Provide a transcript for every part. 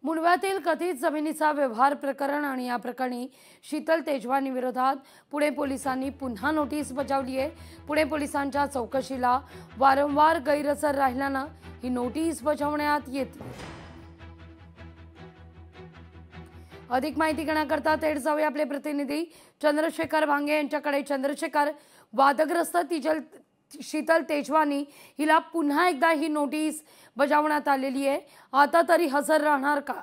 मुंडव्यातील कथित जमिनीचा व्यवहार प्रकरण आणि या प्रकरणी शीतल तेजवानी विरोधात पुणे पोलिसांनी पुन्हा नोटीस बजावली आहे। पुणे पोलिसांच्या चौकशीला वारंवार गैरहजर राहिल्यानं ही नोटीस बजावण्यात येते। अधिक माहिती घेण्याकरता थेट जाऊया आपले प्रतिनिधी चंद्रशेखर भांगे यांच्याकडे। चंद्रशेखर, वादग्रस्त शीतल तेजवानी हिला पुन्हा एकदा ही नोटीस बजावण्यात आलेली आहे, आता तरी हजर राहणार का?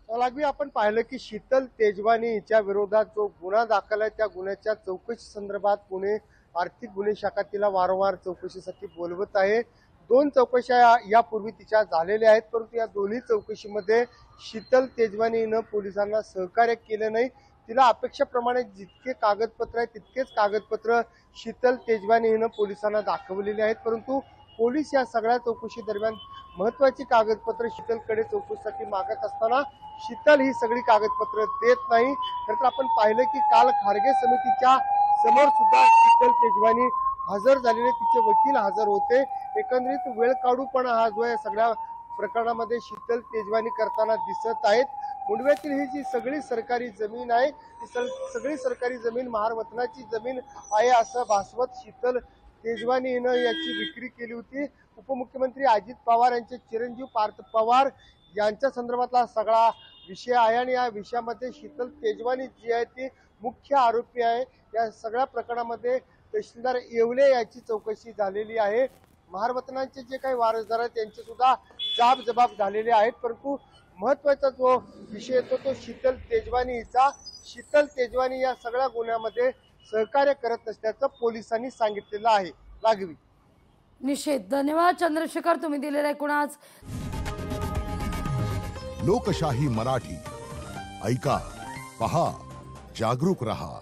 लागवी आपण पाहिलं की शीतल तेजवानी हिच्या विरोधात जो गुन्हा दाखल आहे त्या गुन्ह्याच्या चौकशी संदर्भात पुणे आर्थिक गुन्हे शाखा तिला वारंवार चौकशीसाठी बोलवत आहे। 2 चौकशा यापूर्वी तिच्या झालेल्या आहेत, परंतु या दोन्ही चौकशीमध्ये शीतल तेजवानी हिनं पोलिसांना सहकार्य केलं नाही। तिला अपेक्षेप्रमाणे जितके कागदपत्र आहेत तितकेच कागदपत्र शीतल तेजवानी हिनं पोलिसांना दाखवलेले आहेत, परंतु पोलीस या सगळ्या चौकशी दरम्यान महत्वाची कागदपत्र शीतलकडे चौकशीसाठी मागत असताना शीतल ही सगळी कागदपत्र देत नाही। तर आपण पाहिलं की काल खारगे समितीच्या समोर सुद्धा शीतल तेजवानी हजर झालेले, तिचे वकील हजर होते। एकंदरीत वेळ काढूपणा हा जो आहे सगळ्या प्रकरणामध्ये शीतल तेजवानी करताना दिसत आहेत। मुंडव्यातील ही जी सगळी सरकारी जमीन आहे ती सगळी सरकारी जमीन महारवतनाची जमीन आहे असं भासवत शीतल तेजवानी हिनं याची विक्री केली होती। उपमुख्यमंत्री अजित पवार यांचे चिरंजीव पार्थ पवार यांच्या संदर्भातला सगळा विषय आहे आणि या विषयामध्ये शीतल तेजवानी जी आहे ती मुख्य आरोपी आहे। या सगळ्या प्रकरणामध्ये तहसीलदार येवले याची चौकशी झालेली आहे। महारवतनांचे जे काही वारसदार आहेत त्यांचे सुद्धा जाब जबाब झालेले आहेत, परंतु महत्वाचा जो विषय येतो तो शीतल तेजवानी हिचा। शीतल तेजवानी या सगळ्या गुन्ह्यामध्ये सहकार्य करत नसल्याचं पोलिसांनी सांगितलेलं आहे। लागवी निश्चित धन्यवाद चंद्रशेखर, तुम्ही दिलेल्या एकूणच लोकशाही मराठी ऐका, पहा, जागरूक रहा।